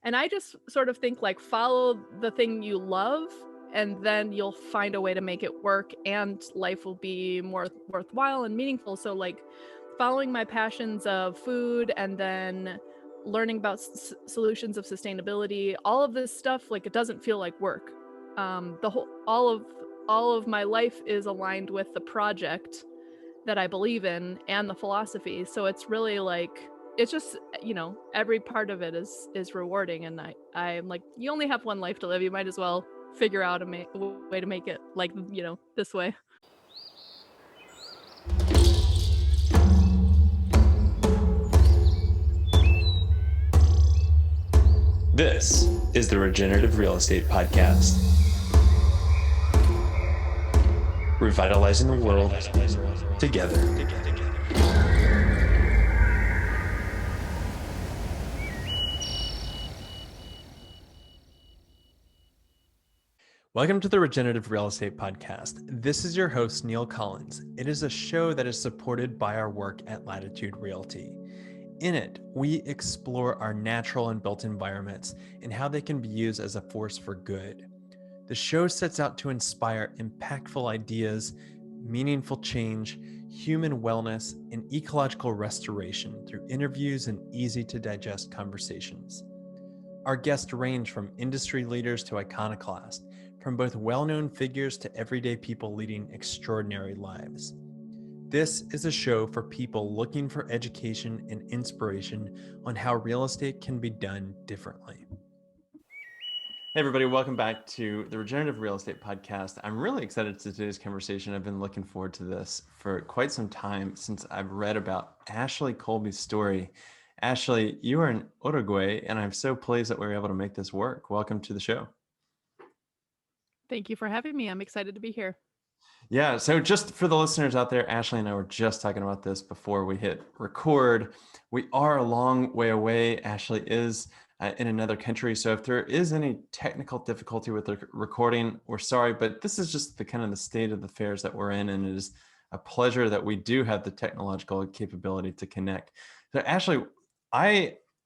And I just sort of think like follow the thing you love and then you'll find a way to make it work and life will be more worthwhile and meaningful. So like following my passions of food and then learning about solutions of sustainability, all of this stuff, like it doesn't feel like work. The whole all of my life is aligned with the project that I believe in and the philosophy. So it's really like it's just, every part of it is rewarding. And I'm like, you only have one life to live. You might as well figure out a way to make it like, this way. This is the Regenerative Real Estate Podcast. Revitalizing the world together. Welcome to the Regenerative Real Estate Podcast. This is your host, Neil Collins. It is a show that is supported by our work at Latitude Realty. In it, we explore our natural and built environments and how they can be used as a force for good. The show sets out to inspire impactful ideas, meaningful change, human wellness, and ecological restoration through interviews and easy-to-digest conversations. Our guests range from industry leaders to iconoclasts, from both well-known figures to everyday people leading extraordinary lives. This is a show for people looking for education and inspiration on how real estate can be done differently. Hey everybody, welcome back to the Regenerative Real Estate Podcast. I'm really excited to today's conversation. I've been looking forward to this for quite some time since I've read about Ashley Colby's story. Ashley, you are in Uruguay, and I'm so pleased that we were able to make this work. Welcome to the show. Thank you for having me. I'm excited to be here. Yeah, so just for the listeners out there, Ashley and I were just talking about this before we hit record. We are a long way away. Ashley is in another country, so if there is any technical difficulty with the recording, we're sorry, but this is just the kind of the state of the affairs that we're in, and it is a pleasure that we do have the technological capability to connect. So Ashley,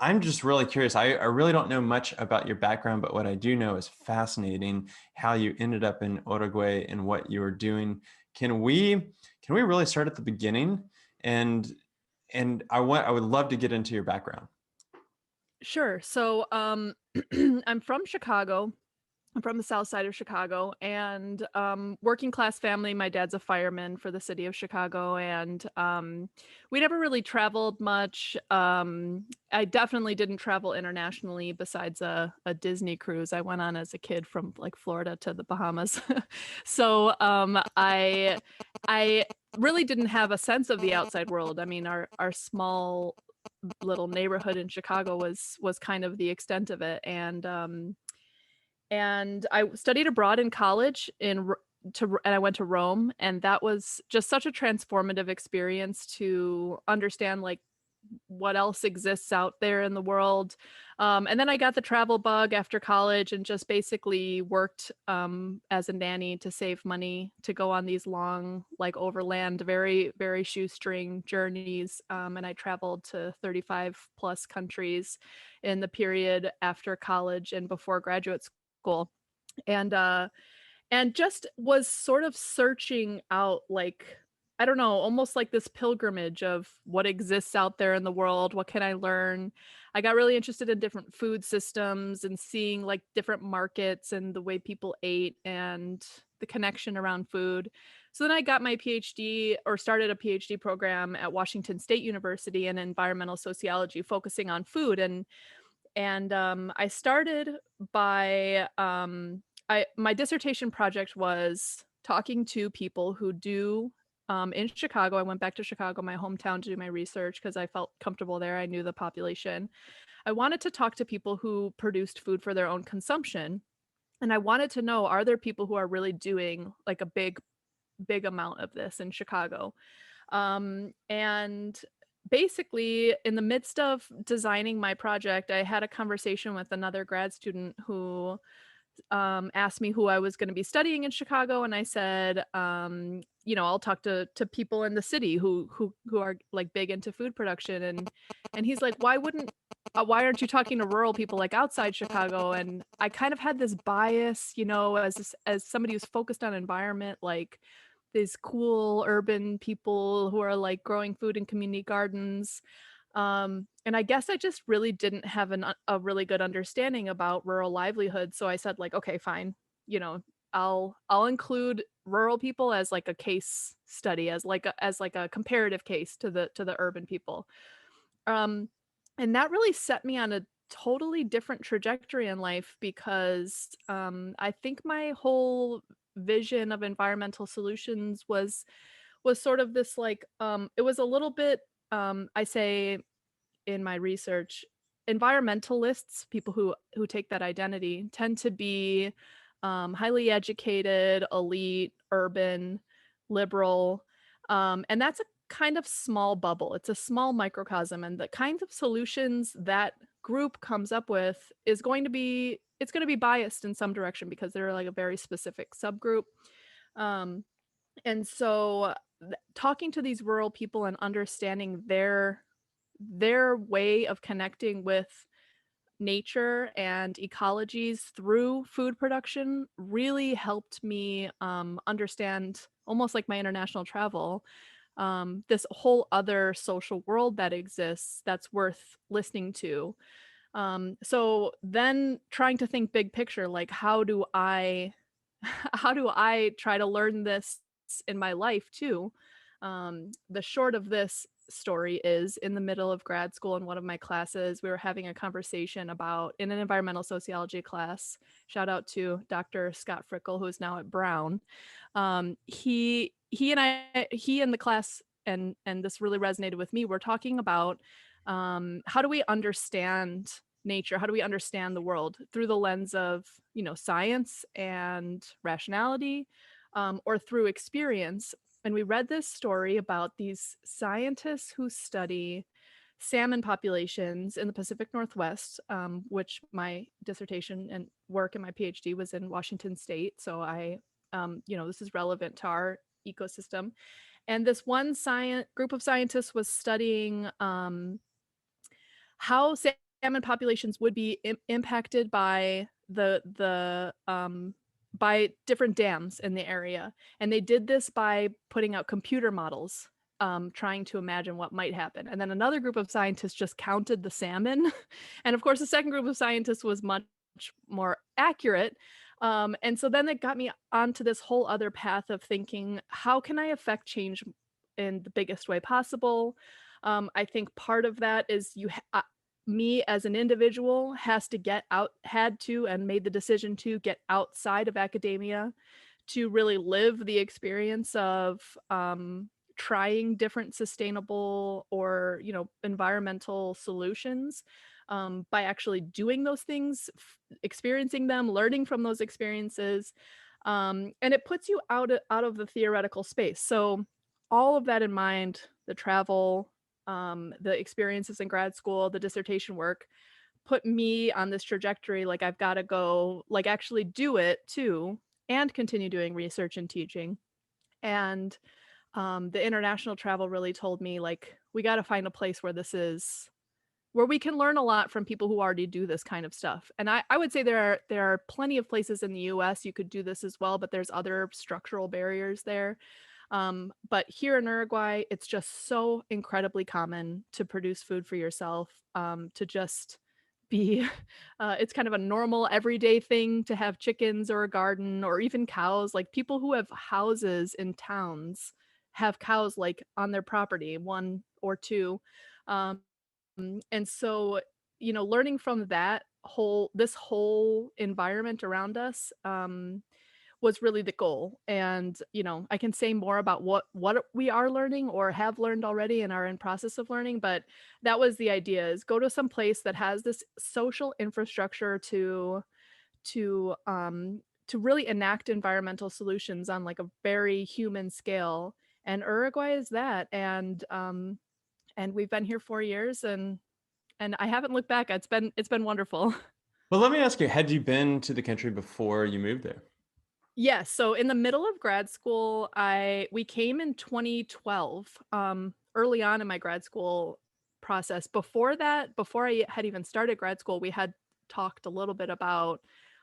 I'm just really curious. I really don't know much about your background, but what I do know is fascinating how you ended up in Uruguay and what you were doing. Can we really start at the beginning? And I would love to get into your background. Sure. So I'm from Chicago. I'm from the south side of Chicago, and working class family. My dad's a fireman for the city of Chicago, and we never really traveled much. I definitely didn't travel internationally besides a Disney cruise I went on as a kid from like Florida to the Bahamas. So I really didn't have a sense of the outside world. I mean, our small little neighborhood in Chicago was kind of the extent of it, and I studied abroad in college and I went to Rome, and that was just such a transformative experience to understand like what else exists out there in the world. And then I got the travel bug after college and just basically worked as a nanny to save money to go on these long, like overland, very, very shoestring journeys. And I traveled to 35 plus countries in the period after college and before graduate school. And just was sort of searching out, like, I don't know, almost like this pilgrimage of what exists out there in the world. What can I learn? I got really interested in different food systems and seeing like different markets and the way people ate and the connection around food. So then I got my PhD, or started a PhD program at Washington State University in environmental sociology, focusing on food. And I started by my dissertation project was talking to people who do in Chicago. I went back to Chicago, my hometown, to do my research because I felt comfortable there. I knew the population. I wanted to talk to people who produced food for their own consumption. And I wanted to know, are there people who are really doing like a big amount of this in Chicago? And basically, in the midst of designing my project, I had a conversation with another grad student who asked me who I was gonna be studying in Chicago, and I said, I'll talk to people in the city who are, like, big into food production, and he's like, why aren't you talking to rural people, like, outside Chicago?" And I kind of had this bias, as somebody who's focused on environment, like, these cool urban people who are, like, growing food in community gardens. And I guess I just really didn't have a really good understanding about rural livelihood, so I said, like, "Okay, fine, you know, I'll include rural people as, like, a case study, as like a comparative case to the urban people." Um, and that really set me on a totally different trajectory in life because, I think my whole vision of environmental solutions was sort of this, like, it was a little bit, I say in my research, environmentalists, people who take that identity, tend to be, highly educated, elite, urban, liberal, and that's a kind of small bubble. It's a small microcosm, and the kinds of solutions that group comes up with is going to be it's going to be biased in some direction because they're like a very specific subgroup. Um, and so talking to these rural people and understanding their way of connecting with nature and ecologies through food production really helped me understand, almost like my international travel, this whole other social world that exists that's worth listening to. So then trying to think big picture, like how do I how do I try to learn this in my life too? The short of this story is in the middle of grad school in one of my classes, we were having a conversation about in an environmental sociology class. Shout out to Dr. Scott Frickel, who is now at Brown. He and the class, and this really resonated with me. We're talking about how do we understand nature? How do we understand the world through the lens of, science and rationality, or through experience? And we read this story about these scientists who study salmon populations in the Pacific Northwest, which my dissertation and work in my PhD was in Washington State. So this is relevant to our ecosystem. And this one science group of scientists was studying how salmon populations would be impacted by by different dams in the area. And they did this by putting out computer models, trying to imagine what might happen. And then another group of scientists just counted the salmon. And of course, the second group of scientists was much more accurate. And so then it got me onto this whole other path of thinking, how can I affect change in the biggest way possible? I think part of that is me as an individual had to and made the decision to get outside of academia to really live the experience of trying different sustainable or environmental solutions, by actually doing those things, experiencing them, learning from those experiences, and it puts you out of the theoretical space. So all of that in mind, the travel, the experiences in grad school, the dissertation work, put me on this trajectory, like I've got to go, like actually do it too, and continue doing research and teaching. And the international travel really told me, like, we got to find a place where we can learn a lot from people who already do this kind of stuff. And I would say there are plenty of places in the US you could do this as well, but there's other structural barriers there. But here in Uruguay, it's just so incredibly common to produce food for yourself, to just be, it's kind of a normal everyday thing to have chickens or a garden or even cows. Like people who have houses in towns have cows like on their property, one or two. Um, and so, learning from this whole environment around us, was really the goal. And, I can say more about what we are learning or have learned already and are in process of learning, but that was the idea, is go to some place that has this social infrastructure to really enact environmental solutions on like a very human scale. And Uruguay is that. And we've been here 4 years, and I haven't looked back. It's been wonderful. Well, let me ask you, had you been to the country before you moved there? Yes, so in the middle of grad school, I we came in 2012, early on in my grad school process. Before that, before I had even started grad school, we had talked a little bit about,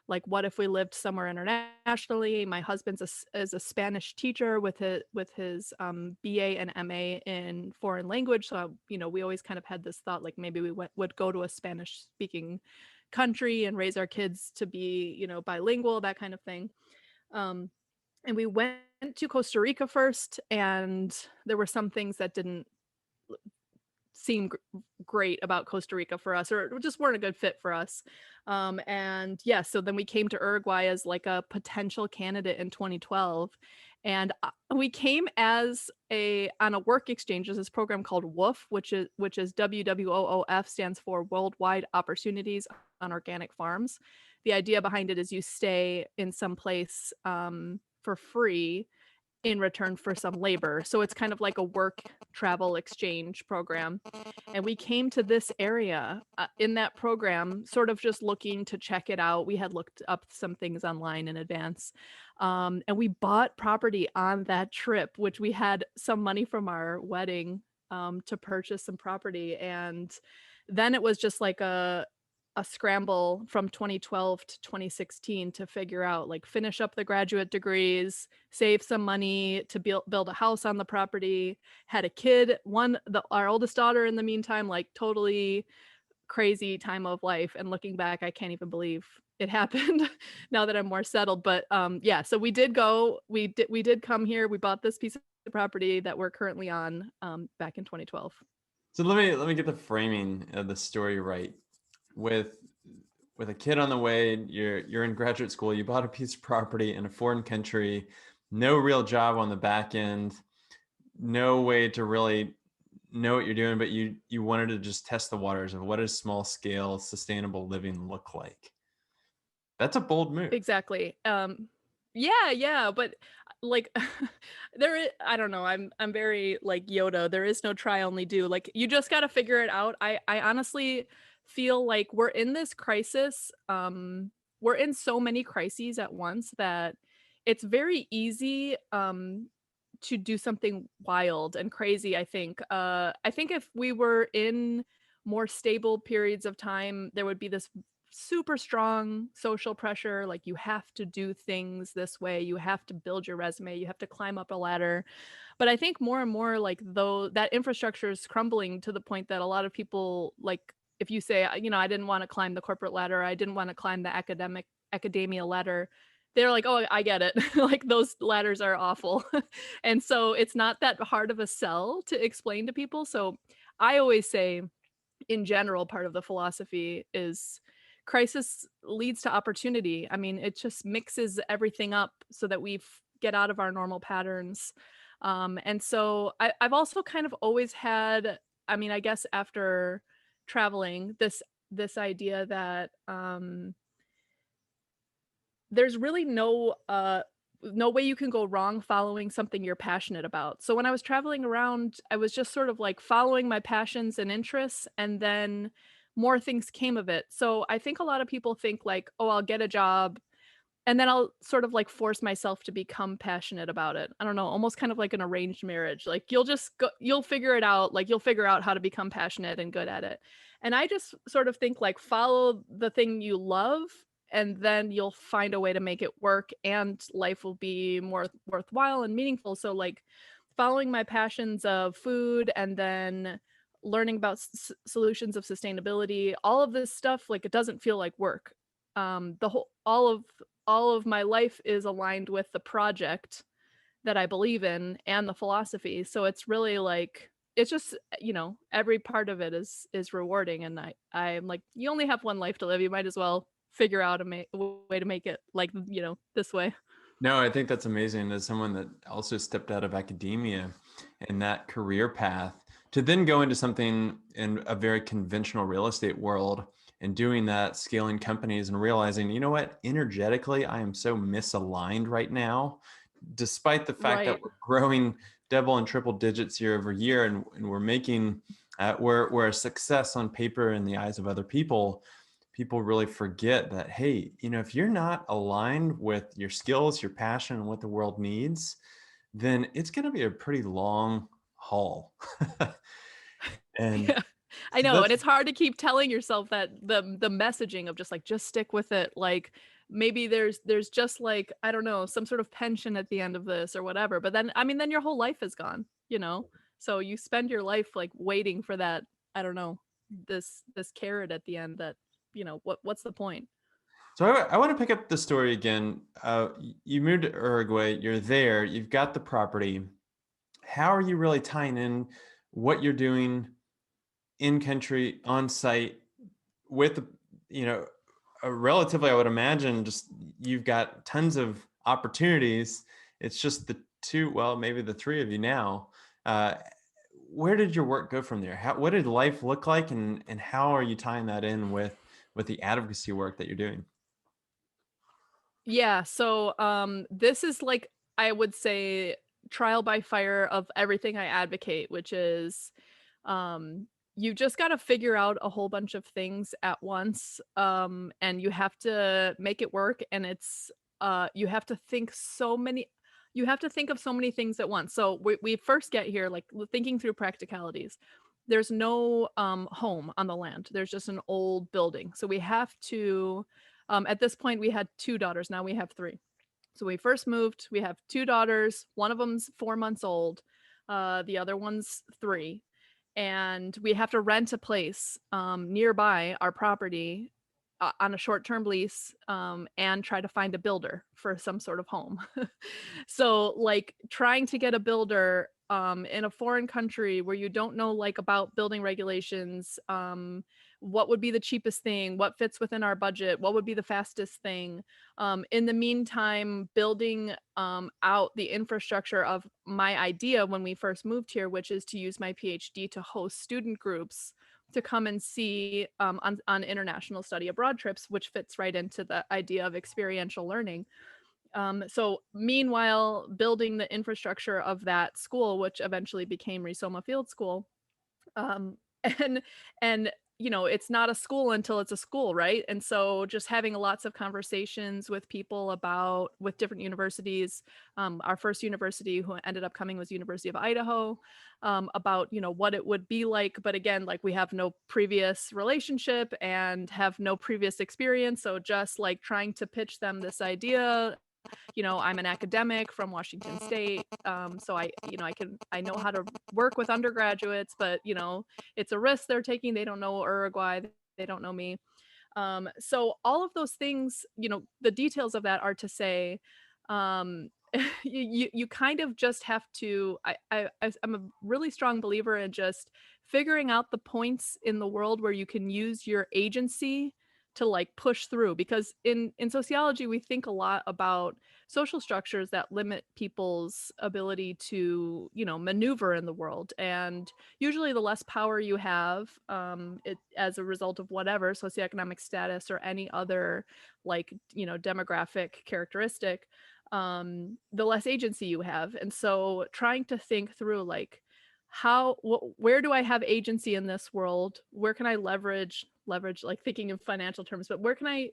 like, what if we lived somewhere internationally? My husband's is a Spanish teacher with his, BA and MA in foreign language, so, we always kind of had this thought, like, maybe we would go to a Spanish-speaking country and raise our kids to be, bilingual, that kind of thing. Um, and we went to Costa Rica first, and there were some things that didn't seem great about Costa Rica for us, or just weren't a good fit for us. And yeah, so then we came to Uruguay as like a potential candidate in 2012, and we came as a on a work exchange. There's this program called WWOOF, which is WWOOF, stands for Worldwide Opportunities on Organic Farms. The idea behind it is you stay in some place for free in return for some labor. So it's kind of like a work travel exchange program. And we came to this area in that program, sort of just looking to check it out. We had looked up some things online in advance. And we bought property on that trip, which we had some money from our wedding to purchase some property. And then it was just like a scramble from 2012 to 2016 to figure out, like, finish up the graduate degrees, save some money to build a house on the property, had a kid, our oldest daughter in the meantime, like, totally crazy time of life, and looking back, I can't even believe it happened now that I'm more settled. But yeah, so we did come here, we bought this piece of property that we're currently on back in 2012. So let me get the framing of the story right. With with a kid on the way, you're in graduate school, you bought a piece of property in a foreign country, no real job on the back end, no way to really know what you're doing, but you wanted to just test the waters of what does small scale sustainable living look like. That's a bold move. Exactly. Yeah, yeah, but like I don't know, I'm very like Yoda. There is no try, only do. Like, you just got to figure it out. I honestly feel like we're in this crisis. We're in so many crises at once that it's very easy to do something wild and crazy, I think. I think if we were in more stable periods of time, there would be this super strong social pressure, like, you have to do things this way, you have to build your resume, you have to climb up a ladder. But I think more and more, like, though that infrastructure is crumbling to the point that a lot of people, like, if you say, I didn't want to climb the corporate ladder, I didn't want to climb the academia ladder, they're like, oh, I get it. Like, those ladders are awful. And so it's not that hard of a sell to explain to people. So I always say, in general, part of the philosophy is crisis leads to opportunity. I mean, it just mixes everything up so that get out of our normal patterns. And so I've also kind of always had, I mean, I guess after traveling, this idea that there's really no way you can go wrong following something you're passionate about. So when I was traveling around, I was just sort of like following my passions and interests, and then more things came of it. So I think a lot of people think, like, oh, I'll get a job and then I'll sort of like force myself to become passionate about it. I don't know, almost kind of like an arranged marriage. Like, you'll figure it out, like, you'll figure out how to become passionate and good at it. And I just sort of think, like, follow the thing you love, and then you'll find a way to make it work, and life will be more worthwhile and meaningful. So, like, following my passions of food, and then learning about solutions of sustainability, all of this stuff, like, it doesn't feel like work. The whole all of my life is aligned with the project that I believe in and the philosophy. So it's really like, it's just, every part of it is rewarding. And I'm like, you only have one life to live. You might as well figure out a way to make it, like, this way. No, I think that's amazing. As someone that also stepped out of academia and that career path to then go into something in a very conventional real estate world and doing that, scaling companies and realizing, you know what, energetically, I am so misaligned right now, despite the fact that Right. we're growing double and triple digits year over year and we're making, we're a success on paper in the eyes of other people. people really forget that, hey, if you're not aligned with your skills, your passion, and what the world needs, then it's going to be a pretty long haul. And Yeah. I so know, and that's it's hard to keep telling yourself that the messaging of just like, just stick with it. Like maybe there's just like, I don't know, some sort of pension at the end of this or whatever. But then I mean, then your whole life is gone, you know? So you spend your life like waiting for that, I don't know, this carrot at the end that, what's the point? so I want to pick up the story again. You moved to Uruguay, you're there, you've got the property. How are you really tying in what you're doing in country, on site, with you know a relatively, I would imagine, just you've got tons of opportunities. It's just the two, well, maybe the three of you now. uh, where did your work go from there? What did life look like, and how are you tying that in with the advocacy work that you're doing? Yeah, so this is like, I would say, trial by fire of everything I advocate, which is um you just got to figure out a whole bunch of things at once, and you have to make it work, and it's you have to think you have to think of so many things at once. So we first get here like thinking through practicalities. There's no home on the land. There's just an old building. So we have to at this point, we had two daughters. Now we have three. So we first moved. We have two daughters. One of them's 4 months old. The other one's three. And we have to rent a place nearby our property on a short-term lease, and try to find a builder for some sort of home. So, like, trying to get a builder in a foreign country where you don't know like about building regulations, what would be the cheapest thing, what fits within our budget, what would be the fastest thing. In the meantime, building out the infrastructure of my idea when we first moved here, which is to use my PhD to host student groups to come and see on international study abroad trips, which fits right into the idea of experiential learning. So meanwhile, building the infrastructure of that school, which eventually became Risoma Field School, um, and it's not a school until it's a school, right? And so just having lots of conversations with people about with different universities. Our first university who ended up coming was University of Idaho, about what it would be like. But again, like we have no previous relationship and have no previous experience, so just like trying to pitch them this idea. I'm an academic from Washington State, so I know how to work with undergraduates, but it's a risk they're taking. They don't know Uruguay, they don't know me. So all of those things, the details of that are to say, um, you kind of just have to. I'm a really strong believer in just figuring out the points in the world where you can use your agency to like push through, because in sociology we think a lot about social structures that limit people's ability to maneuver in the world. And usually the less power you have, as a result of whatever socioeconomic status or any other like demographic characteristic, the less agency you have. And so trying to think through like where do I have agency in this world, where can I leverage, like thinking in financial terms, but where can I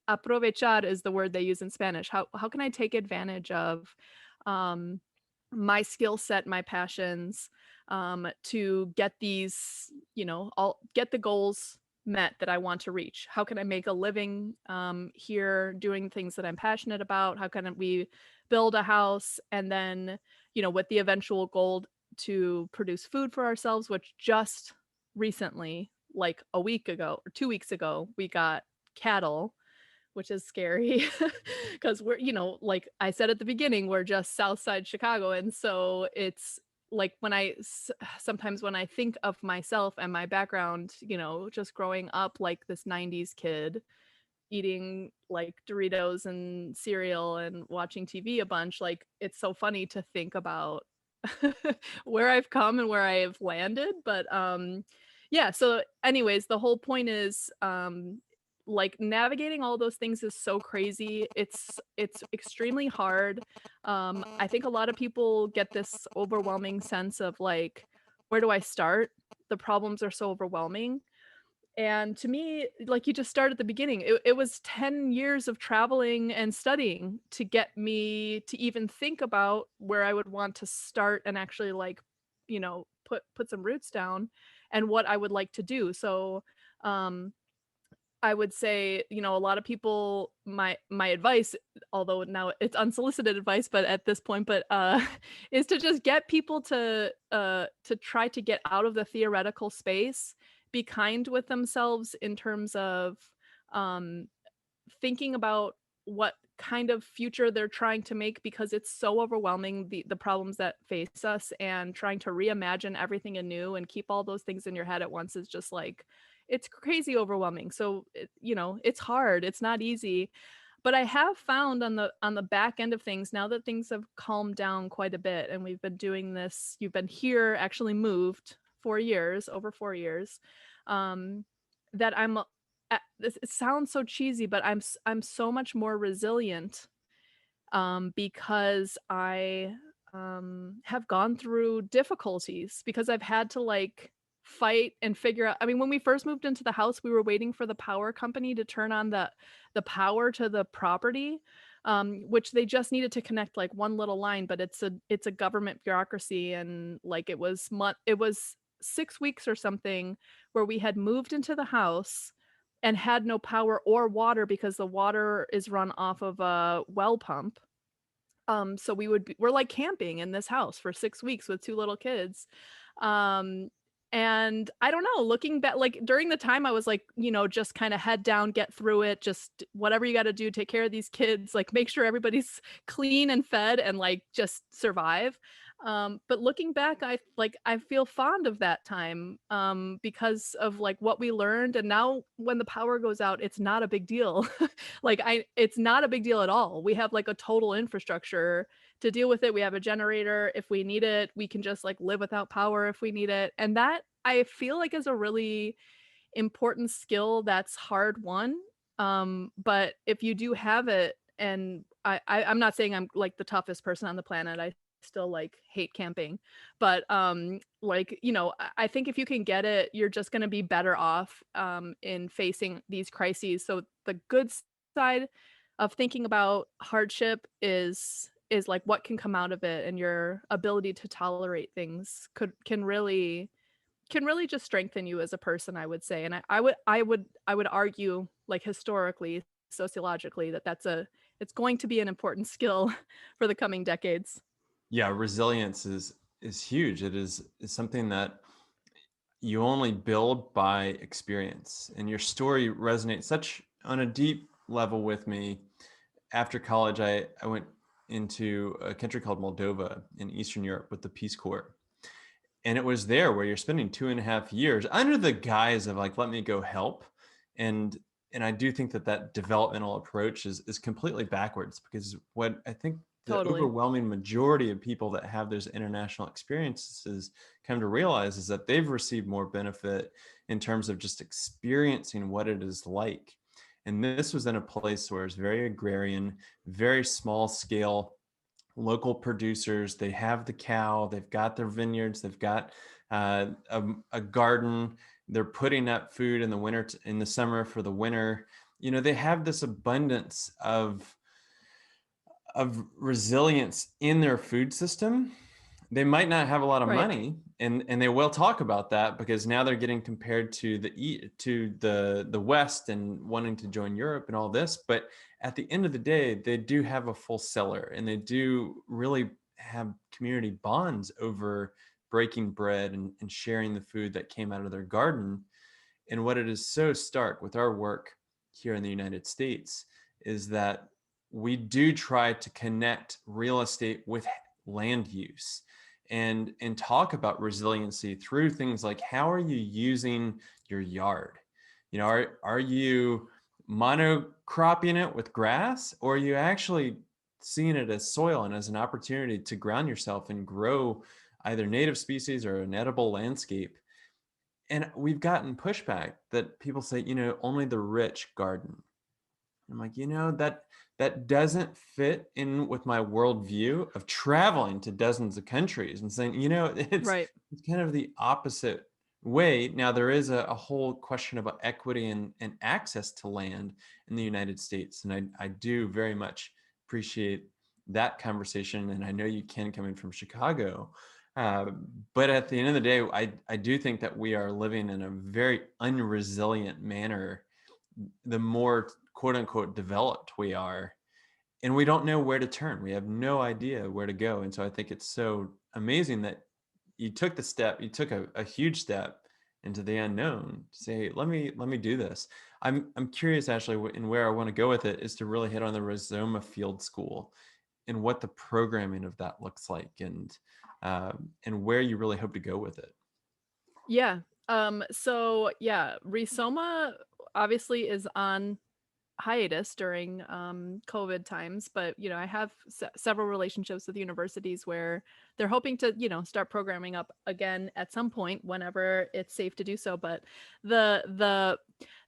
aprovechar is the word they use in Spanish. How can I take advantage of um, my skill set, my passions, to get these, I'll get the goals met that I want to reach? How can I make a living here doing things that I'm passionate about? How can we build a house and then, with the eventual goal to produce food for ourselves, which just recently, like a week ago or 2 weeks ago, we got cattle, which is scary because we're, like I said at the beginning, we're just South Side Chicago. And so it's like sometimes when I think of myself and my background, just growing up like this 90s kid eating like Doritos and cereal and watching TV a bunch, like it's so funny to think about where I've come and where I have landed. But yeah, so anyways, the whole point is like navigating all those things is so crazy. It's extremely hard. I think a lot of people get this overwhelming sense of like, where do I start? The problems are so overwhelming. And to me, like you just started at the beginning, it was 10 years of traveling and studying to get me to even think about where I would want to start and actually like, put some roots down and what I would like to do. So, um, I would say, a lot of people, my advice, although now it's unsolicited advice, but at this point, but is to just get people to try to get out of the theoretical space, be kind with themselves in terms of um thinking about what kind of future they're trying to make, because it's so overwhelming, the problems that face us, and trying to reimagine everything anew and keep all those things in your head at once is just like, it's crazy overwhelming. So it's hard, it's not easy. But I have found on the back end of things, now that things have calmed down quite a bit and we've been doing this, you've been here, actually moved 4 years, over 4 years, um that this, it sounds so cheesy, but I'm so much more resilient, because I have gone through difficulties, because I've had to like fight and figure out. I mean, when we first moved into the house, we were waiting for the power company to turn on the power to the property, which they just needed to connect like one little line, but it's a government bureaucracy, and like it was 6 weeks or something where we had moved into the house and had no power or water because the water is run off of a well pump. So we're like camping in this house for 6 weeks with 2 little kids. Um, and I don't know, looking back, like during the time I was like, just kind of head down, get through it, just whatever you got to do, take care of these kids, like make sure everybody's clean and fed and like just survive. But looking back, I feel fond of that time, because of like what we learned. And now when the power goes out, it's not a big deal. It's not a big deal at all. We have like a total infrastructure to deal with it. We have a generator if we need it. We can just like live without power if we need it. And that I feel like is a really important skill that's hard won. But if you do have it, and I'm not saying I'm like the toughest person on the planet. I still like hate camping, but like I think if you can get it, you're just going to be better off in facing these crises. So the good side of thinking about hardship is like what can come out of it, and your ability to tolerate things can really just strengthen you as a person, I would say. And I would argue, like historically, sociologically, that it's going to be an important skill for the coming decades. Yeah, resilience is huge. Is something that you only build by experience. And your story resonates such on a deep level with me. After college, I went into a country called Moldova in Eastern Europe with the Peace Corps. And it was there where you're spending 2.5 years under the guise of like, let me go help. And and I do think that that developmental approach is completely backwards, because what I think the Totally. overwhelming majority of people that have those international experiences come to realize is that they've received more benefit in terms of just experiencing what it is like. And this was in a place where it's very agrarian, very small scale, local producers. They have the cow, they've got their vineyards, they've got a garden. They're putting up food in the winter, in the summer for the winter. They have this abundance of resilience in their food system. They might not have a lot of Right. money, and they will talk about that because now they're getting compared to the West and wanting to join Europe and all this. But at the end of the day, they do have a full cellar, and they do really have community bonds over breaking bread and sharing the food that came out of their garden. And what it is so stark with our work here in the United States is that we do try to connect real estate with land use and talk about resiliency through things like, how are you using your yard? Are you monocropping it with grass, or are you actually seeing it as soil and as an opportunity to ground yourself and grow either native species or an edible landscape? And we've gotten pushback that people say, only the rich garden. I'm like, that doesn't fit in with my worldview of traveling to dozens of countries and saying, it's Right. it's kind of the opposite way. Now, there is a whole question about equity and access to land in the United States. And I do very much appreciate that conversation. And I know you can come in from Chicago. Uh, but at the end of the day, I do think that we are living in a very unresilient manner the more quote unquote developed we are, and we don't know where to turn. We have no idea where to go. And so I think it's so amazing that you took the step, you took a huge step into the unknown to say, let me do this. I'm curious, Ashley, and where I want to go with it is to really hit on the Rhizoma Field School and what the programming of that looks like, and where you really hope to go with it. Yeah. So yeah, Risoma obviously is on hiatus during COVID times, but I have several relationships with universities where they're hoping to start programming up again at some point whenever it's safe to do so. But the the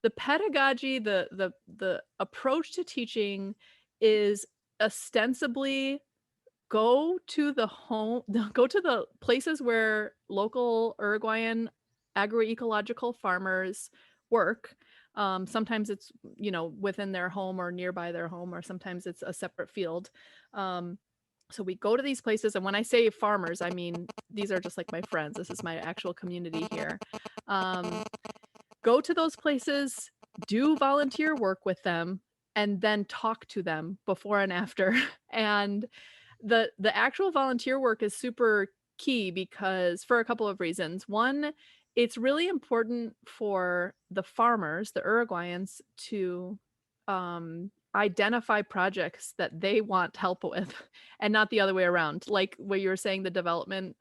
the pedagogy, the approach to teaching is ostensibly go to the places where local Uruguayan agroecological farmers work. Sometimes it's, within their home or nearby their home, or sometimes it's a separate field. Um, so we go to these places, and when I say farmers, I mean these are just like my friends. This is my actual community here. Um, Go to those places, do volunteer work with them, and then talk to them before and after. And the actual volunteer work is super key because for a couple of reasons. One, it's really important for the farmers, the Uruguayans, to identify projects that they want help with and not the other way around. Like what you were saying, the development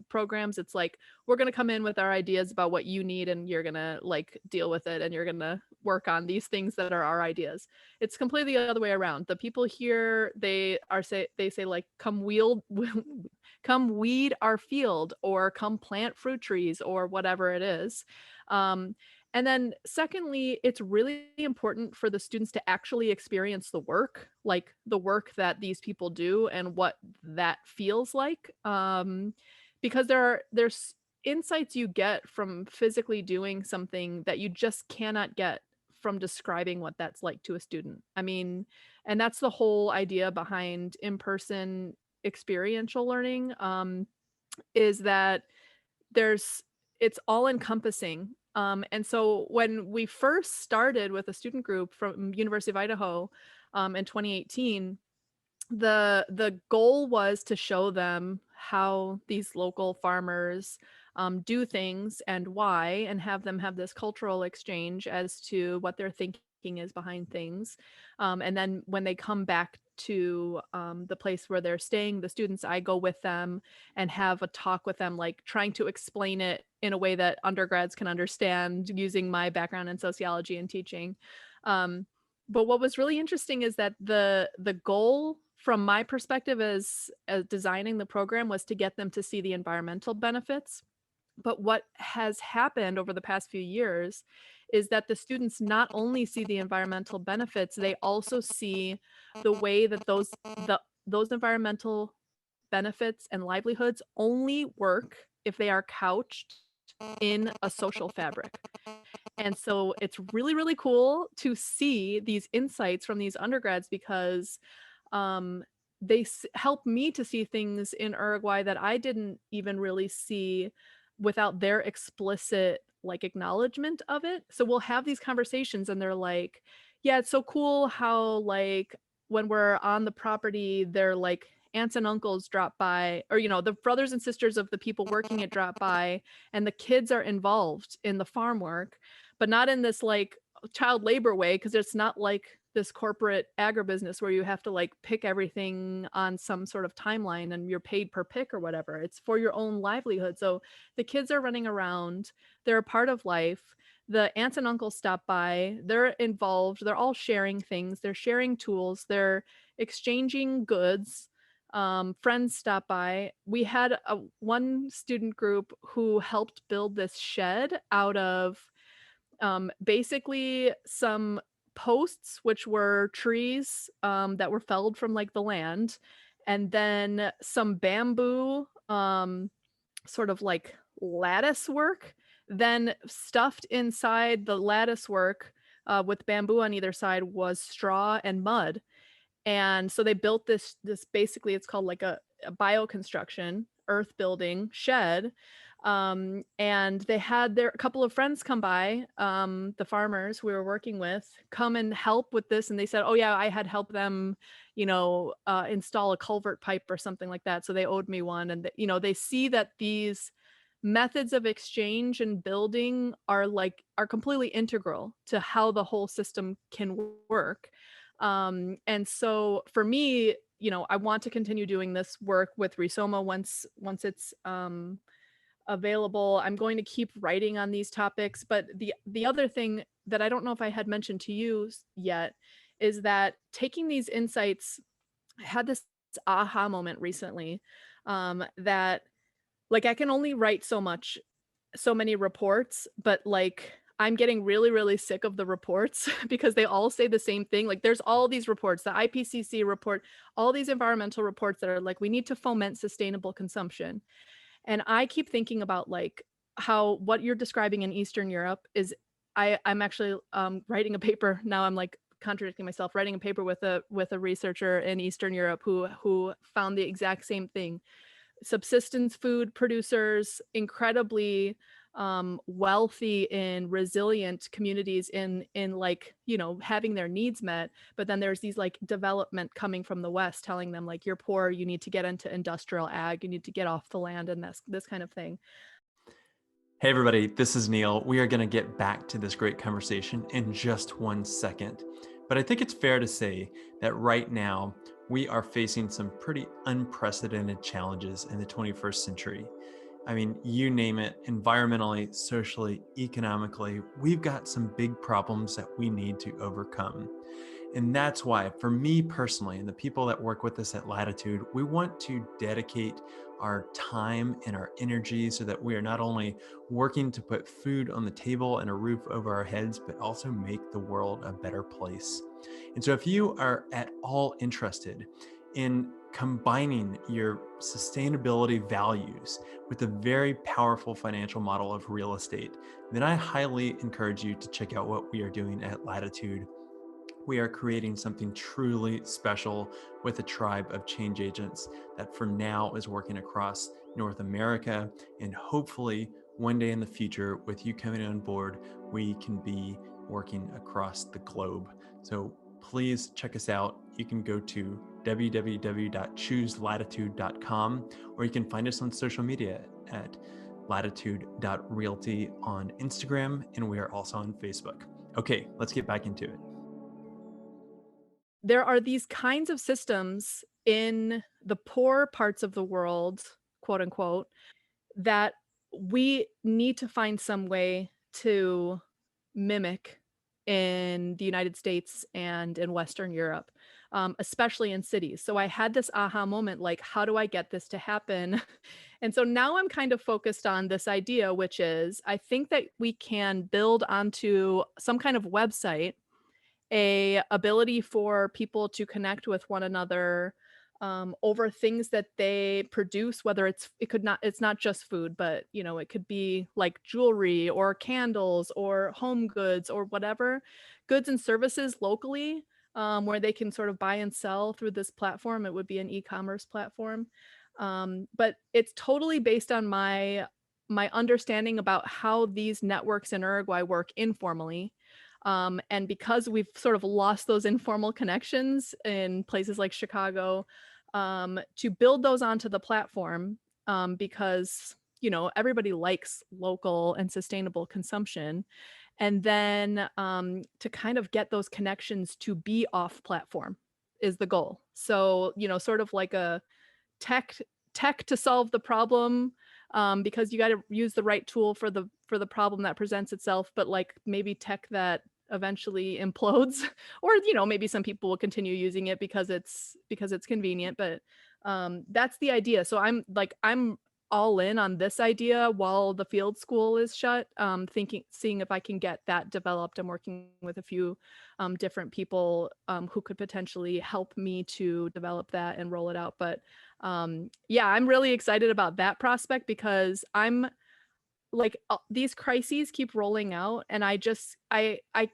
programs, it's like, we're going to come in with our ideas about what you need, and you're going to like deal with it, and you're going to work on these things that are our ideas. It's completely the other way around. The people here, they say like, come wield come weed our field, or come plant fruit trees, or whatever it is. um, and then secondly, it's really important for the students to actually experience the work, like the work that these people do and what that feels like. Because there's insights you get from physically doing something that you just cannot get from describing what that's like to a student. I mean, and that's the whole idea behind in-person experiential learning, is that there's it's all encompassing. And so when we first started with a student group from University of Idaho, in 2018, the goal was to show them how these local farmers do things and why, and have them have this cultural exchange as to what their thinking is behind things. And then when they come back to the place where they're staying, the students, I go with them and have a talk with them, like trying to explain it in a way that undergrads can understand using my background in sociology and teaching. Um, but what was really interesting is that the goal from my perspective as designing the program was to get them to see the environmental benefits. But what has happened over the past few years is that the students not only see the environmental benefits, they also see the way that those environmental benefits and livelihoods only work if they are couched in a social fabric. And so it's really, really cool to see these insights from these undergrads because um, help me to see things in Uruguay that I didn't even really see without their explicit like acknowledgement of it. So we'll have these conversations, and they're like, yeah, it's so cool how like when we're on the property, they're like aunts and uncles drop by, or the brothers and sisters of the people working it drop by, and the kids are involved in the farm work, but not in this like child labor way, because it's not like this corporate agribusiness where you have to like pick everything on some sort of timeline and you're paid per pick or whatever. It's for your own livelihood. So the kids are running around, they're a part of life. The aunts and uncles stop by, they're involved, they're all sharing things, they're sharing tools, they're exchanging goods. Friends stop by. We had one student group who helped build this shed out of basically some posts, which were trees that were felled from like the land, and then some bamboo sort of like lattice work Then stuffed inside the lattice work with bamboo on either side was straw and mud. And so they built this basically it's called like a bioconstruction earth building shed. And they had their a couple of friends come by, the farmers we were working with, come and help with this. And they said, oh yeah, I had helped them, install a culvert pipe or something like that. So they owed me one. And they see that these methods of exchange and building are completely integral to how the whole system can work. And so for me, I want to continue doing this work with Risoma once it's available. I'm going to keep writing on these topics, but the other thing that I don't know if I had mentioned to you yet is that taking these insights, I had this aha moment recently, that like I can only write so many reports, but like I'm getting really, really sick of the reports because they all say the same thing. Like there's all these reports, the IPCC report, all these environmental reports that are like, we need to foment sustainable consumption. And I keep thinking about like how what you're describing in Eastern Europe is I'm actually writing a paper now. I'm like contradicting myself, writing a paper with a researcher in Eastern Europe who found the exact same thing. Subsistence food producers, incredibly wealthy and resilient communities in like having their needs met, but then there's these like development coming from the West telling them like, you're poor, you need to get into industrial ag, you need to get off the land, and this kind of thing. Hey, everybody, this is Neil. We are going to get back to this great conversation in just 1 second. But I think it's fair to say that right now we are facing some pretty unprecedented challenges in the 21st century. I mean, you name it, environmentally, socially, economically, we've got some big problems that we need to overcome. And that's why, for me personally, and the people that work with us at Latitude, we want to dedicate our time and our energy so that we are not only working to put food on the table and a roof over our heads, but also make the world a better place. And so if you are at all interested in combining your sustainability values with a very powerful financial model of real estate, then I highly encourage you to check out what we are doing at Latitude. We are creating something truly special with a tribe of change agents that for now is working across North America. And hopefully one day in the future, with you coming on board, we can be working across the globe. So please check us out. You can go to www.chooselatitude.com, or you can find us on social media at latitude.realty on Instagram, and we are also on Facebook. Okay, let's get back into it. There are these kinds of systems in the poor parts of the world, quote unquote, that we need to find some way to mimic in the United States and in Western Europe, especially in cities. So I had this aha moment, like, how do I get this to happen? And so now I'm kind of focused on this idea, which is I think that we can build onto some kind of website a ability for people to connect with one another over things that they produce, whether it's not just food, but it could be like jewelry or candles or home goods or whatever goods and services locally, where they can sort of buy and sell through this platform. It would be an e-commerce platform, but it's totally based on my understanding about how these networks in Uruguay work informally. And because we've sort of lost those informal connections in places like Chicago, to build those onto the platform, because everybody likes local and sustainable consumption, and then to kind of get those connections to be off platform is the goal. So sort of like a tech tech to solve the problem, because you got to use the right tool for the problem that presents itself, but like maybe tech that eventually implodes or maybe some people will continue using it because it's convenient, but that's the idea. So I'm all in on this idea while the field school is shut, seeing if I can get that developed. I'm working with a few different people who could potentially help me to develop that and roll it out. But yeah, I'm really excited about that prospect because these crises keep rolling out, and I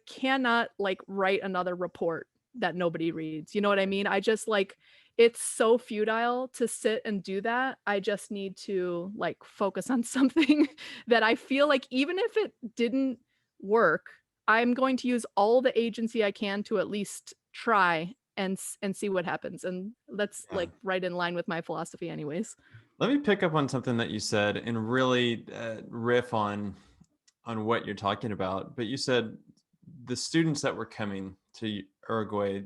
cannot, like, write another report that nobody reads, you know what I mean? I just, like it's so futile to sit and do that. I just need to, like, focus on something that I feel like even if it didn't work, I'm going to use all the agency I can to at least try and see what happens, and that's, Yeah. like, right in line with my philosophy anyways. Let me pick up on something that you said and really riff on what you're talking about. But you said the students that were coming to Uruguay,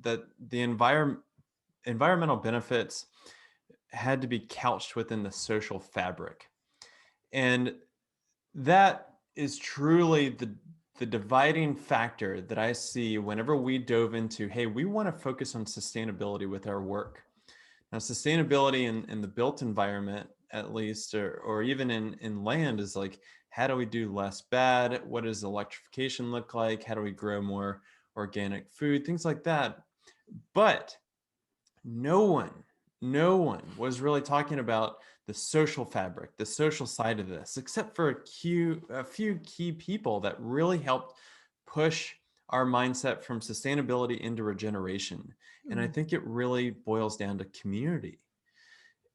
that the environmental benefits had to be couched within the social fabric. And that is truly the dividing factor that I see whenever we dove into, hey, we want to focus on sustainability with our work. Now, sustainability in the built environment, at least, or even in land, is like, how do we do less bad? What does electrification look like? How do we grow more organic food? Things like that. But no one, no one was really talking about the social fabric, the social side of this, except for a few key people that really helped push our mindset from sustainability into regeneration. And I Mhm. think it really boils down to community,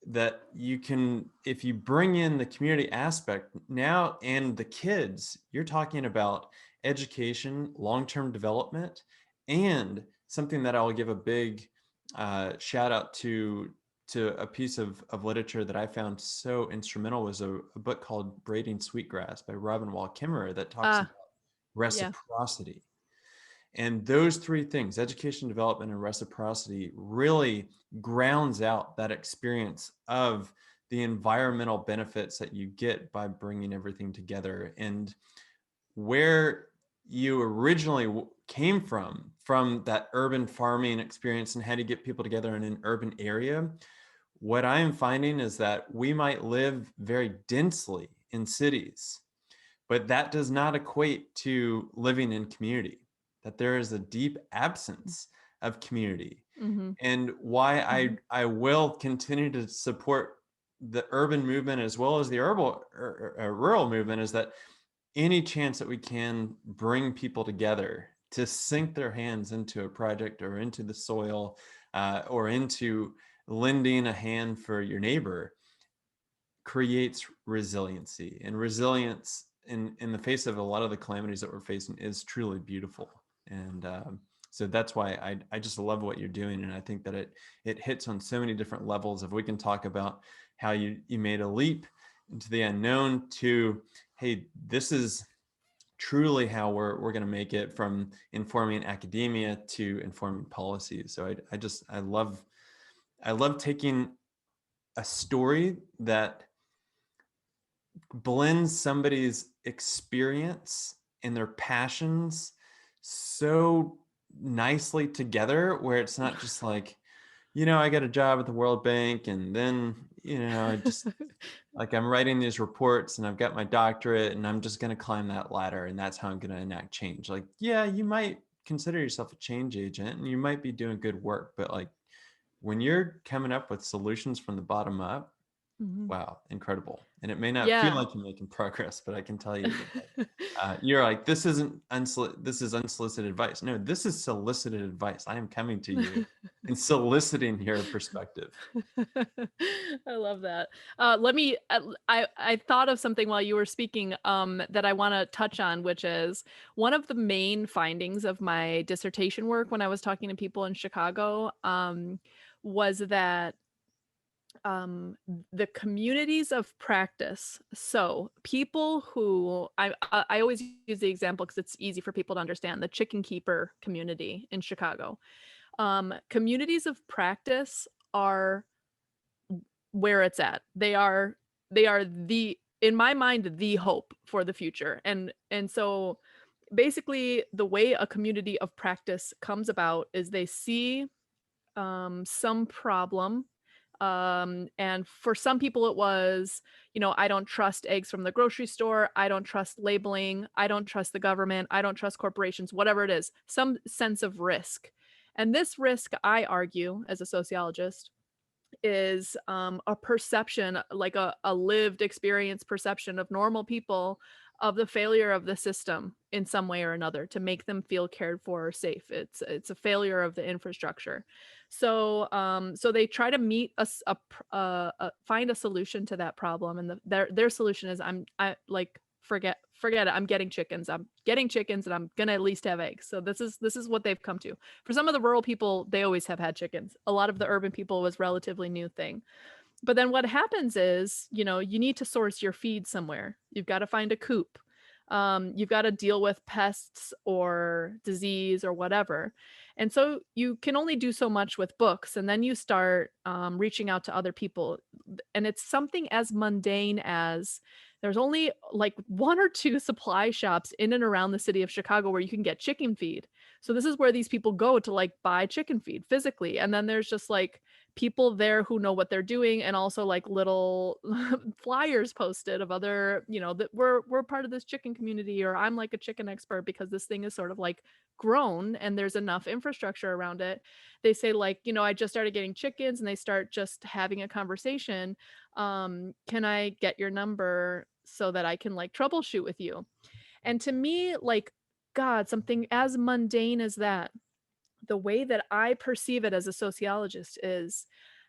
that you can, if you bring in the community aspect now and the kids, you're talking about education, long-term development, and something that I'll give a big shout out to a piece of literature that I found so instrumental was a book called Braiding Sweetgrass by Robin Wall Kimmerer that talks about Ah, yeah. reciprocity. And those three things, education, development, and reciprocity, really grounds out that experience of the environmental benefits that you get by bringing everything together. And where you originally came from that urban farming experience and how to get people together in an urban area, what I am finding is that we might live very densely in cities, but that does not equate to living in community, that there is a deep absence of community. Mhm. And why Mhm. I will continue to support the urban movement as well as the rural movement is that any chance that we can bring people together to sink their hands into a project or into the soil or into lending a hand for your neighbor creates resiliency, and resilience in the face of a lot of the calamities that we're facing is truly beautiful. And so that's why I just love what you're doing, and I think that it hits on so many different levels. If we can talk about how you made a leap into the unknown to, hey, this is truly how we're going to make it from informing academia to informing policies. So I love taking a story that blends somebody's experience and their passions so nicely together, where it's not just like, I got a job at the World Bank and then, I just like I'm writing these reports and I've got my doctorate and I'm just going to climb that ladder and that's how I'm going to enact change. Like, yeah, you might consider yourself a change agent and you might be doing good work, but like when you're coming up with solutions from the bottom up, Mhm. wow, incredible. And it may not feel Yeah. like you're making progress, but I can tell you that you're like, this isn't this is unsolicited advice. No, this is solicited advice. I am coming to you and soliciting your perspective. I love that. Let me I thought of something while you were speaking, that I wanna touch on, which is one of the main findings of my dissertation work when I was talking to people in Chicago, was that um the communities of practice, so people who I always use the example because it's easy for people to understand, the chicken keeper community in Chicago. Communities of practice are where it's at. They are the, in my mind, the hope for the future. And so basically the way a community of practice comes about is they see some problem. And for some people, it was, I don't trust eggs from the grocery store. I don't trust labeling. I don't trust the government. I don't trust corporations, whatever it is, some sense of risk. And this risk, I argue, as a sociologist, is a perception, like a lived experience perception of normal people of the failure of the system in some way or another to make them feel cared for or safe. It's a failure of the infrastructure. So they try to meet find a solution to that problem, and their solution is I like forget it. I'm getting chickens. I'm getting chickens, and I'm gonna at least have eggs. So this is what they've come to. For some of the rural people, they always have had chickens. A lot of the urban people was relatively new thing. But then what happens is, you need to source your feed somewhere. You've got to find a coop. You've got to deal with pests or disease or whatever. And so you can only do so much with books. And then you start reaching out to other people. And it's something as mundane as there's only like one or two supply shops in and around the city of Chicago where you can get chicken feed. So this is where these people go to like buy chicken feed physically. And then there's just like people there who know what they're doing, and also like little flyers posted of other, that we're part of this chicken community, or I'm like a chicken expert because this thing is sort of like grown and there's enough infrastructure around it. They say like, I just started getting chickens, and they start just having a conversation. Can I get your number so that I can like troubleshoot with you? And to me, like, God, something as mundane as that, the way that I perceive it as a sociologist is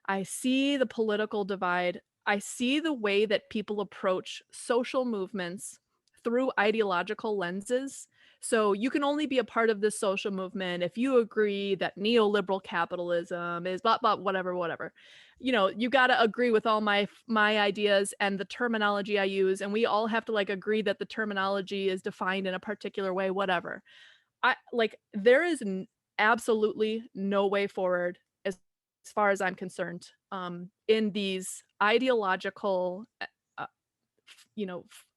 I see the political divide. I see the way that people approach social movements through ideological lenses. So you can only be a part of this social movement if you agree that neoliberal capitalism is blah blah whatever whatever. You got to agree with all my ideas and the terminology I use, and we all have to like agree that the terminology is defined in a particular way, whatever. I like there is absolutely no way forward as far as I'm concerned in these ideological uh,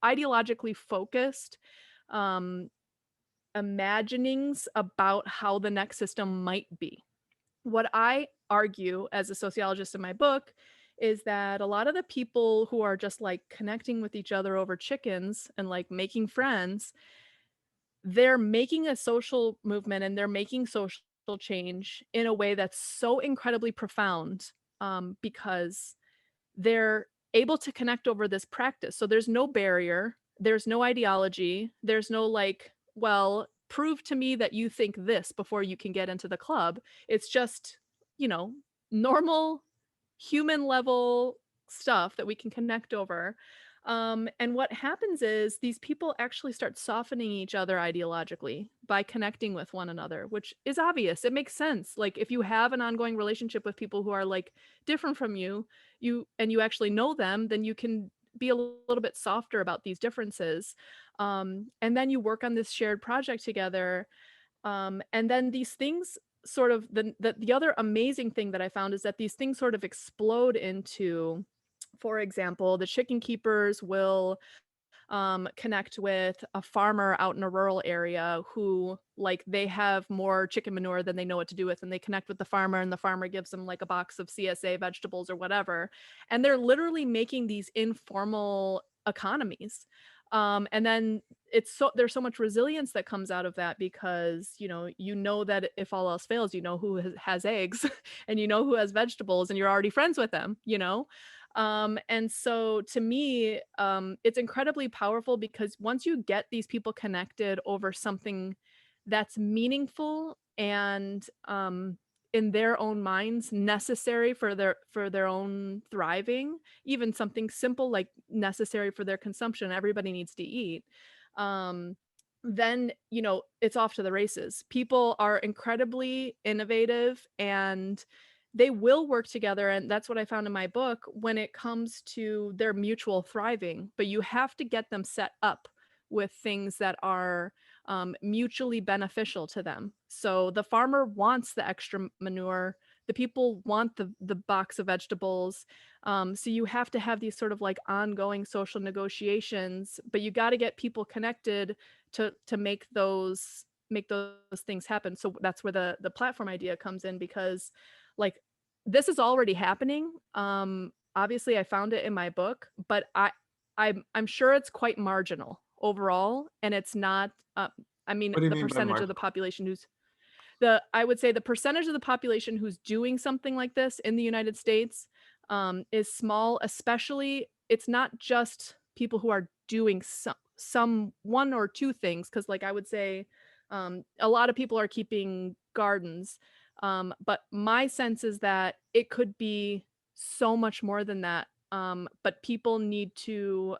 ideologically focused um imaginings about how the next system might be. What I argue as a sociologist in my book is that a lot of the people who are just like connecting with each other over chickens and like making friends, they're making a social movement and they're making social change in a way that's so incredibly profound, because they're able to connect over this practice. So there's no barrier, there's no ideology, there's no like, well, prove to me that you think this before you can get into the club. It's just, you know, normal human level stuff that we can connect over. And what happens is these people actually start softening each other ideologically by connecting with one another, which is obvious. It makes sense. Like if you have an ongoing relationship with people who are like different from you, you actually know them, then you can be a little bit softer about these differences. And then you work on this shared project together. And then these things sort of the other amazing thing that I found is that these things sort of explode into, for example, the chicken keepers will connect with a farmer out in a rural area who like they have more chicken manure than they know what to do with, and they connect with the farmer, and the farmer gives them like a box of CSA vegetables or whatever, and they're literally making these informal economies. And then there's so much resilience that comes out of that because you know that if all else fails, you know who has eggs and you know who has vegetables, and you're already friends with them. And so to me, it's incredibly powerful because once you get these people connected over something that's meaningful and in their own minds necessary for their own thriving, even something simple like necessary for their consumption, everybody needs to eat. Um, then it's off to the races. People are incredibly innovative and they will work together, and that's what I found in my book when it comes to their mutual thriving, but you have to get them set up with things that are mutually beneficial to them. So the farmer wants the extra manure, the people want the box of vegetables. So you have to have these sort of like ongoing social negotiations, but you got to get people connected to make those things happen. So that's where the platform idea comes in, because like this is already happening. Obviously I found it in my book, but I'm sure it's quite marginal overall, and it's not I mean What do you the mean by percentage of the marginal? population who's I would say the percentage of the population who's doing something like this in the United States is small, especially it's not just people who are doing some one or two things, because like I would say a lot of people are keeping gardens. But my sense is that it could be so much more than that. But people need to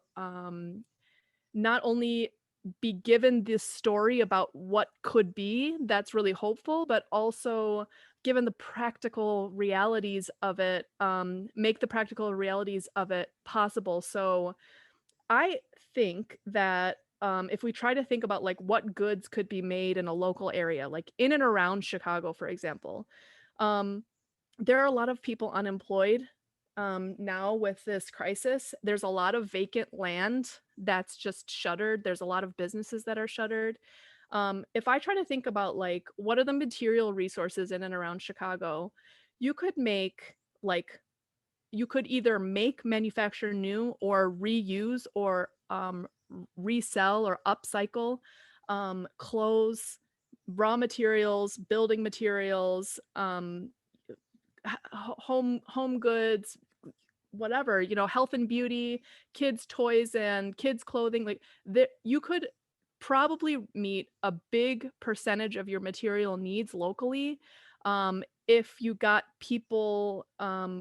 not only be given this story about what could be that's really hopeful, but also given the practical realities of it, make the practical realities of it possible. So I think that if we try to think about like what goods could be made in a local area, like in and around Chicago, for example, um, there are a lot of people unemployed now with this crisis. There's a lot of vacant land that's just shuttered. There's a lot of businesses that are shuttered. If I try to think about like what are the material resources in and around Chicago, you could make like you could either make, manufacture new, or reuse, or resell or upcycle clothes, raw materials, building materials, home goods, whatever, health and beauty, kids toys and kids clothing, like that you could probably meet a big percentage of your material needs locally, if you got people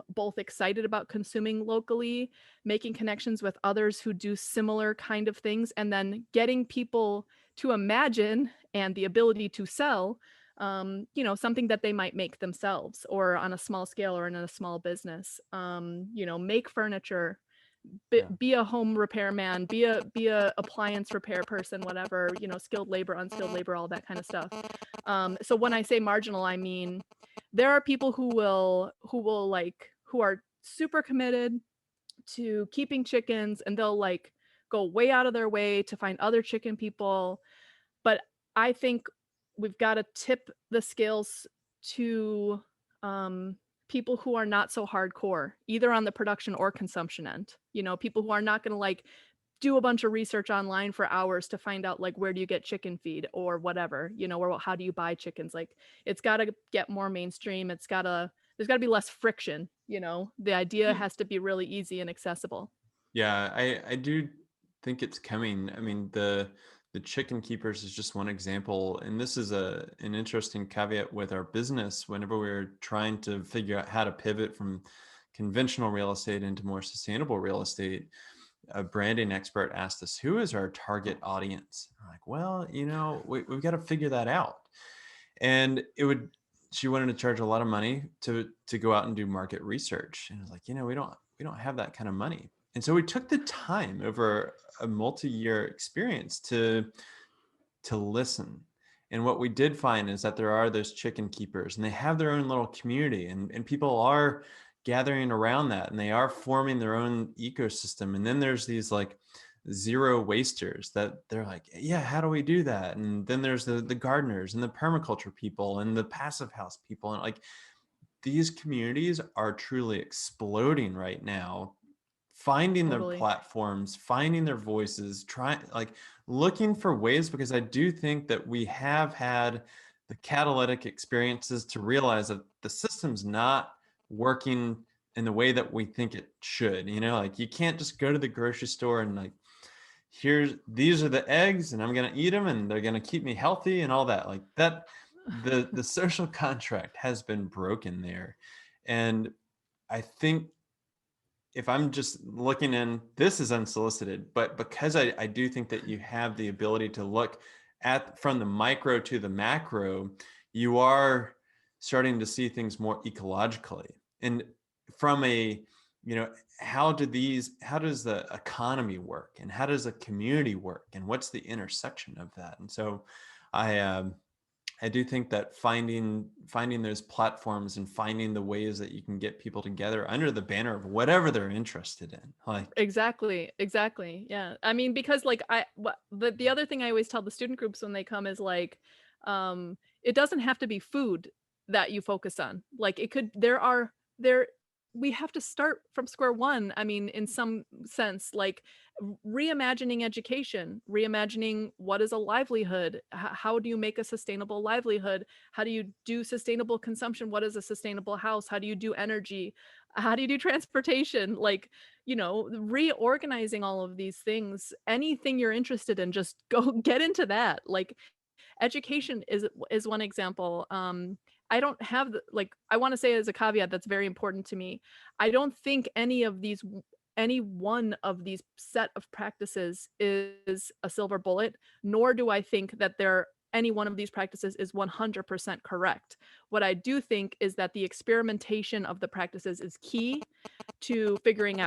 both excited about consuming locally, making connections with others who do similar kind of things, and then getting people to imagine and the ability to sell something that they might make themselves or on a small scale or in a small business. Make furniture, Yeah. be a home repairman, be a appliance repair person, whatever, skilled labor, unskilled labor, all that kind of stuff. So when I say marginal, I mean there are people who are super committed to keeping chickens, and they'll like go way out of their way to find other chicken people. But I think we've got to tip the scales to people who are not so hardcore, either on the production or consumption end. People who are not going to like do a bunch of research online for hours to find out like where do you get chicken feed or whatever, or how do you buy chickens. Like it's got to get more mainstream. There's got to be less friction. The idea has to be really easy and accessible. Yeah, I do think it's coming. I mean, the chicken keepers is just one example, and this is an interesting caveat with our business. Whenever we're trying to figure out how to pivot from conventional real estate into more sustainable real estate, a branding expert asked us, "Who is our target audience?" I'm like, "Well, we've got to figure that out." And she wanted to charge a lot of money to go out and do market research, and I was like, we don't have that kind of money. And so we took the time over a multi-year experience to listen. And what we did find is that there are those chicken keepers, and they have their own little community, and people are gathering around that, and they are forming their own ecosystem. And then there's these like zero wasters that they're like, yeah, how do we do that? And then there's the gardeners and the permaculture people and the passive house people. And like these communities are truly exploding right now, finding their Totally. platforms, finding their voices, looking for ways, because I do think that we have had the catalytic experiences to realize that the system's not working in the way that we think it should. Like you can't just go to the grocery store and like, these are the eggs and I'm going to eat them and they're going to keep me healthy and all that. Like that, the social contract has been broken there. And I think if I'm just looking in, this is unsolicited, but because I do think that you have the ability to look at from the micro to the macro, you are starting to see things more ecologically. And from a, how does the economy work, and how does a community work, and what's the intersection of that? And so I do think that finding those platforms and finding the ways that you can get people together under the banner of whatever they're interested in. Like Exactly. Yeah. I mean, because like the other thing I always tell the student groups when they come is like, it doesn't have to be food that you focus on. Like it could, there we have to start from square one. I mean, in some sense, like reimagining education, reimagining what is a livelihood. How do you make a sustainable livelihood? How do you do sustainable consumption? What is a sustainable house? How do you do energy? How do you do transportation? Like, reorganizing all of these things. Anything you're interested in, just go get into that. Like, education is one example. I don't have I want to say as a caveat that's very important to me. I don't think any one of these set of practices is a silver bullet, nor do I think that any one of these practices is 100% correct. What I do think is that the experimentation of the practices is key to figuring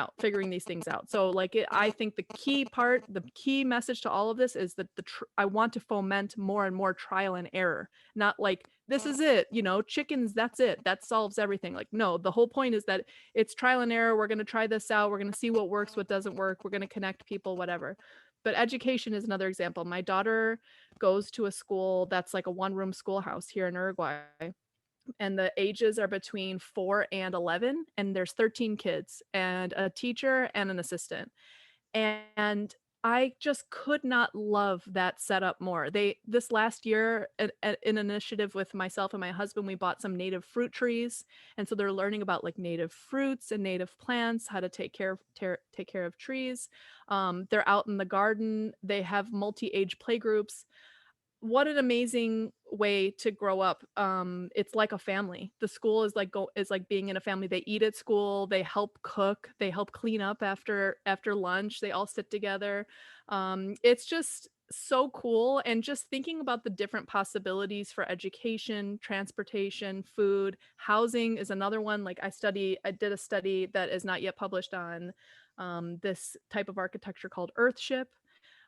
these things out. So I think the key message to all of this is that I want to foment more and more trial and error, not like this is it, chickens, that's it, that solves everything. Like, no, the whole point is that it's trial and error. We're going to try this out. We're going to see what works, what doesn't work. We're going to connect people, whatever. But education is another example. My daughter goes to a school that's like a one-room schoolhouse here in Uruguay, and the ages are between 4 and 11, and there's 13 kids and a teacher and an assistant. And I just could not love that setup more. This last year, an initiative with myself and my husband, we bought some native fruit trees, and so they're learning about like native fruits and native plants, how to take care of trees. They're out in the garden. They have multi-age playgroups. What an amazing way to grow up. It's like a family. The school is like being in a family. They eat at school, they help cook, they help clean up after lunch, they all sit together. It's just so cool. And just thinking about the different possibilities for education, transportation, food, housing is another one. Like I did a study that is not yet published on this type of architecture called Earthship,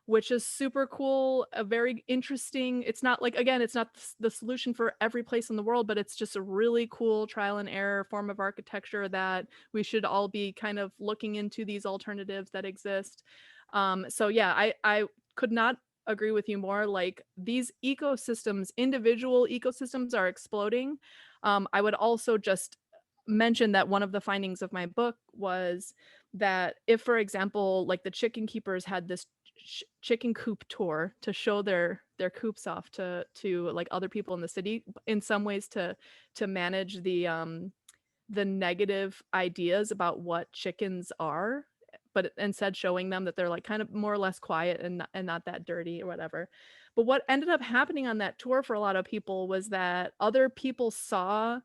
which is super cool, a very interesting. It's not like, again, it's not the solution for every place in the world, but it's just a really cool trial and error form of architecture that we should all be kind of looking into, these alternatives that exist. So yeah, I could not agree with you more. Like, these ecosystems, individual ecosystems, are exploding. I would also just mention that one of the findings of my book was that if, for example, like the chicken keepers had this chicken coop tour to show their coops off to like other people in the city, in some ways to manage the negative ideas about what chickens are, but instead showing them that they're like kind of more or less quiet and not that dirty or whatever. But what ended up happening on that tour for a lot of people was that other people saw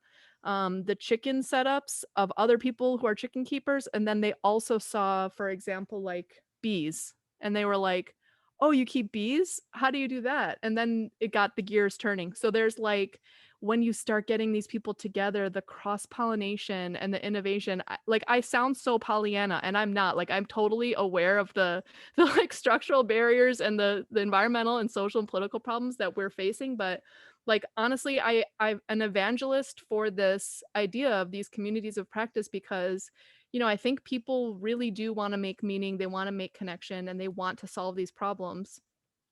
the chicken setups of other people who are chicken keepers, and then they also saw, for example, like bees, and they were like, oh, you keep bees? How do you do that? And then it got the gears turning. So there's like, when you start getting these people together, the cross pollination and the innovation, I sound so Pollyanna, and I'm not. Like, I'm totally aware of the like structural barriers and the environmental and social and political problems that we're facing. But like, honestly, I'm an evangelist for this idea of these communities of practice, because I think people really do want to make meaning, they want to make connection, and they want to solve these problems.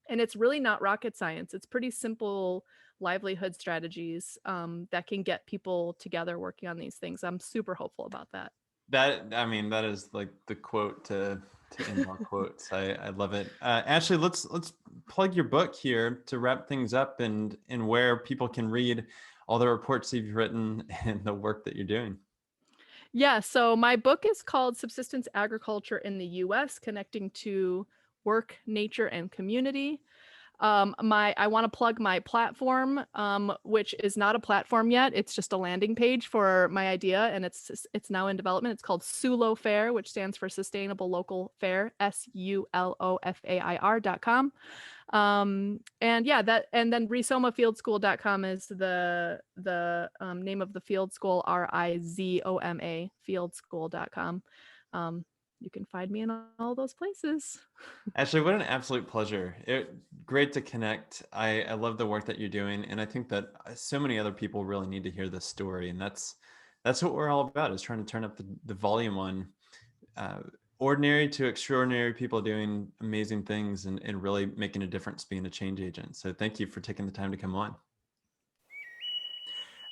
And it's really not rocket science. It's pretty simple livelihood strategies that can get people together working on these things. I'm super hopeful about that. That is like the quote to end our quotes. I love it. Ashley, let's plug your book here to wrap things up, and where people can read all the reports you've written and the work that you're doing. Yeah, so my book is called Subsistence Agriculture in the US: Connecting to Work, Nature, and Community. I want to plug my platform, which is not a platform yet. It's just a landing page for my idea, and it's now in development. It's called SULO Fair, which stands for Sustainable Local Fair, SULOFAIR.com. And yeah, and then rhizomafieldSchool.com is the name of the field school, RIZOMA fieldSchool.com. You can find me in all those places. Ashley, what an absolute pleasure. Great to connect. I love the work that you're doing, and I think that so many other people really need to hear this story, and that's what we're all about, is trying to turn up the volume on ordinary to extraordinary people doing amazing things and really making a difference, being a change agent. So thank you for taking the time to come on.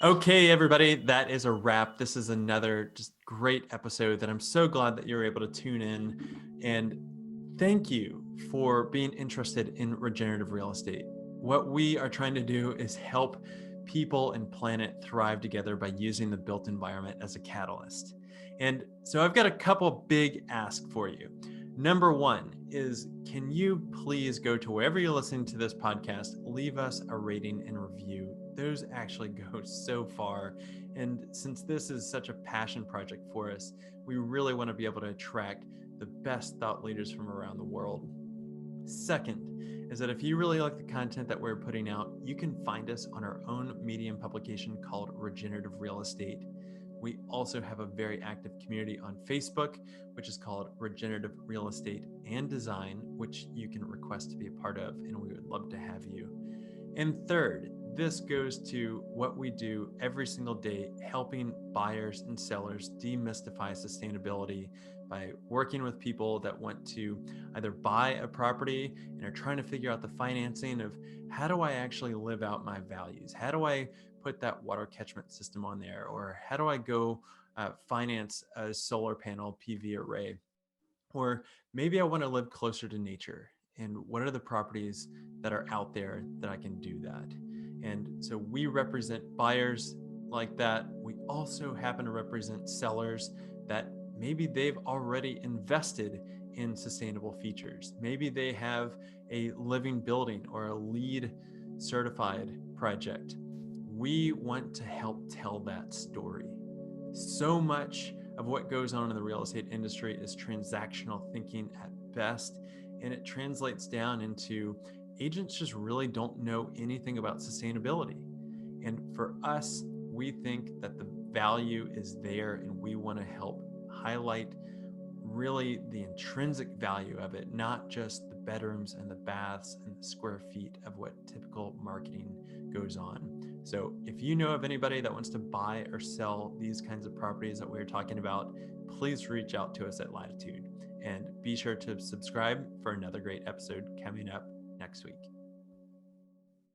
Okay, everybody, that is a wrap. This is another just great episode that I'm so glad that you're able to tune in. And thank you for being interested in regenerative real estate. What we are trying to do is help people and planet thrive together by using the built environment as a catalyst. And so I've got a couple big asks for you. Number one is, can you please go to wherever you're listening to this podcast, leave us a rating and review? Those actually go so far. And since this is such a passion project for us, we really want to be able to attract the best thought leaders from around the world. Second is that if you really like the content that we're putting out, you can find us on our own Medium publication called Regenerative Real Estate. We also have a very active community on Facebook, which is called Regenerative Real Estate and Design, which you can request to be a part of, and we would love to have you. And third, this goes to what we do every single day, helping buyers and sellers demystify sustainability by working with people that want to either buy a property and are trying to figure out the financing of how do I actually live out my values? How do I put that water catchment system on there? Or how do I go finance a solar panel PV array? Or maybe I want to live closer to nature. And what are the properties that are out there that I can do that? And so we represent buyers like that. We also happen to represent sellers that maybe they've already invested in sustainable features. Maybe they have a living building or a LEED certified project. We want to help tell that story. So much of what goes on in the real estate industry is transactional thinking at best, and it translates down into agents just really don't know anything about sustainability. And for us, we think that the value is there, and we want to help highlight really the intrinsic value of it, not just the bedrooms and the baths and the square feet of what typical marketing goes on. So if you know of anybody that wants to buy or sell these kinds of properties that we're talking about, please reach out to us at Latitude, and be sure to subscribe for another great episode coming up next week.